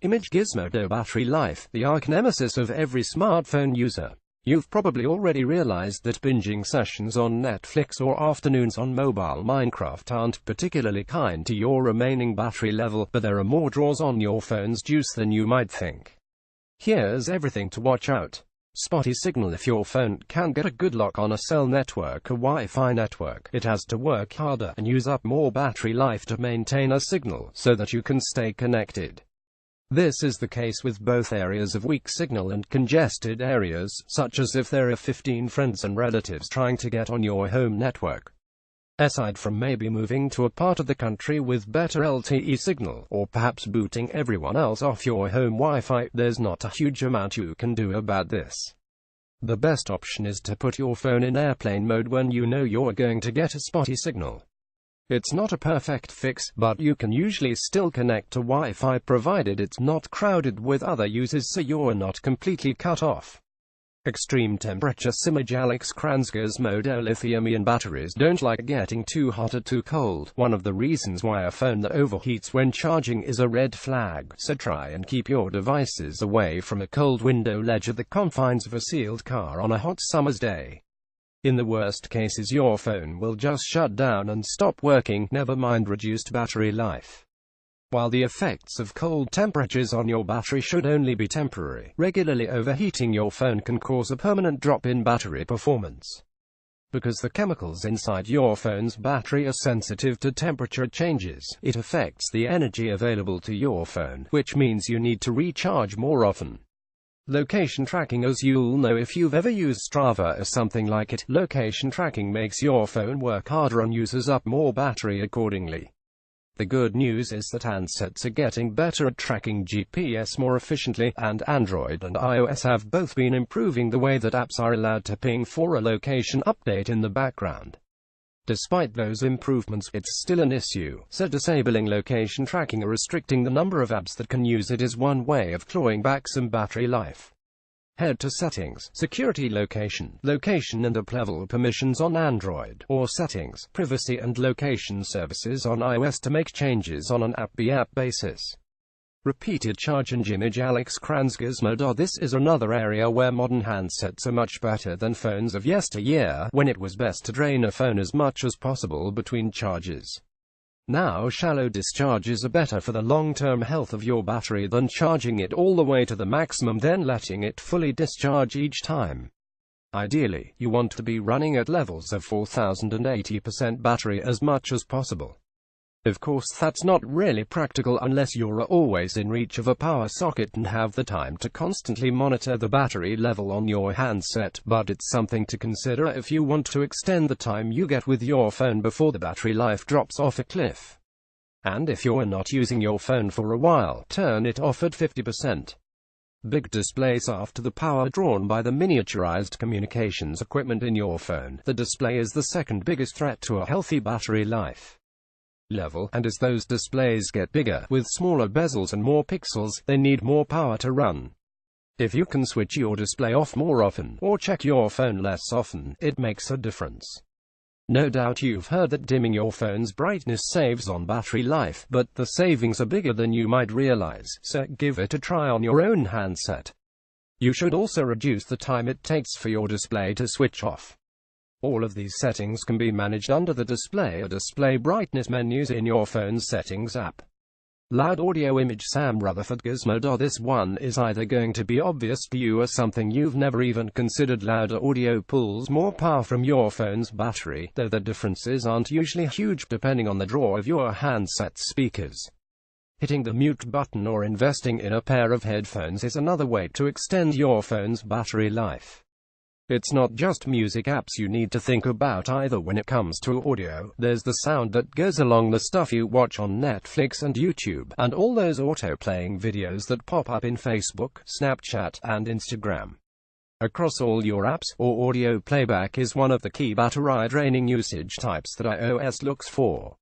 Image GizmodoBattery Life, the archnemesis of every smartphone user. You've probably already realized that binging sessions on Netflix or afternoons on mobile Minecraft aren't particularly kind to your remaining battery level, but there are more draws on your phone's juice than you might think. Here's everything to watch out. Spotty signal. If your phone can't get a good lock on a cell network or Wi-Fi network, it has to work harder and use up more battery life to maintain a signal, so that you can stay connected. This is the case with both areas of weak signal and congested areas, such as if there are 15 friends and relatives trying to get on your home network. Aside from maybe moving to a part of the country with better LTE signal, or perhaps booting everyone else off your home Wi-Fi, there's not a huge amount you can do about this. The best option is to put your phone in airplane mode when you know you're going to get a spotty signal. It's not a perfect fix, but you can usually still connect to Wi-Fi provided it's not crowded with other users, so you're not completely cut off. Extreme temperature. signalIf GizmodoLithium-ion batteries don't like getting too hot or too cold. One of the reasons why a phone that overheats when charging is a red flag, so try and keep your devices away from a cold window ledge at the confines of a sealed car on a hot summer's day. In the worst cases, your phone will just shut down and stop working, never mind reduced battery life. While the effects of cold temperatures on your battery should only be temporary, regularly overheating your phone can cause a permanent drop in battery performance. Because the chemicals inside your phone's battery are sensitive to temperature changes, it affects the energy available to your phone, which means you need to recharge more often. Location tracking. As you'll know if you've ever used Strava or something like it, location tracking makes your phone work harder and uses up more battery accordingly. The good news is that handsets are getting better at tracking GPS more efficiently, and Android and iOS have both been improving the way that apps are allowed to ping for a location update in the background. Despite those improvements, it's still an issue, so disabling location tracking or restricting the number of apps that can use it is one way of clawing back some battery life. Head to Settings, Security, Location and App-level permissions on Android, or Settings, Privacy and Location Services on iOS to make changes on an app-by-app basis. Repeated charge and image. Gizmodo. This is another area where modern handsets are much better than phones of yesteryear, when it was best to drain a phone as much as possible between charges. Now shallow discharges are better for the long-term health of your battery than charging it all the way to the maximum then letting it fully discharge each time. Ideally, you want to be running at levels of 4080% battery as much as possible. Of course, that's not really practical unless you're always in reach of a power socket and have the time to constantly monitor the battery level on your handset, but it's something to consider if you want to extend the time you get with your phone before the battery life drops off a cliff. And if you're not using your phone for a while, turn it off at 50%. Big displays. After the power drawn by the miniaturized communications equipment in your phone, the display is the second biggest threat to a healthy battery life level, and as those displays get bigger, with smaller bezels and more pixels, they need more power to run. If you can switch your display off more often, or check your phone less often, it makes a difference. No doubt you've heard that dimming your phone's brightness saves on battery life, but the savings are bigger than you might realize, so give it a try on your own handset. You should also reduce the time it takes for your display to switch off. All of these settings can be managed under the Display or Display Brightness menus in your phone's Settings app. Loud audio. Image Sam Rutherford. Gizmodo. This one is either going to be obvious to you or something you've never even considered. Louder audio pulls more power from your phone's battery, though the differences aren't usually huge depending on the draw of your handset's speakers. Hitting the mute button or investing in a pair of headphones is another way to extend your phone's battery life. It's not just music apps you need to think about either when it comes to audio. There's the sound that goes along the stuff you watch on Netflix and YouTube, and all those auto-playing videos that pop up in Facebook, Snapchat, and Instagram. Across all your apps, or audio playback is one of the key battery draining usage types that iOS looks for.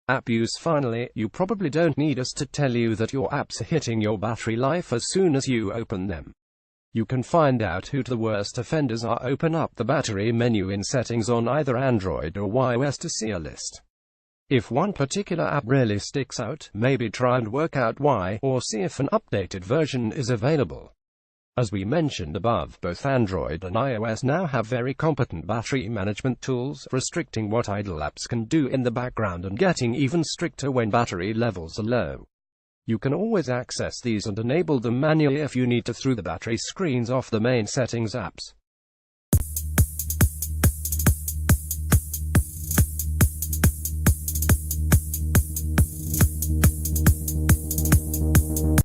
App use. Finally, you probably don't need us to tell you that your apps are hitting your battery life as soon as you open them. You can find out who the worst offenders are. Open up the battery menu in Settings on either Android or iOS to see a list. If one particular app really sticks out, maybe try and work out why, or see if an updated version is available. As we mentioned above, both Android and iOS now have very competent battery management tools, restricting what idle apps can do in the background and getting even stricter when battery levels are low. You can always access these and enable them manually if you need to through the battery screens off the main settings apps.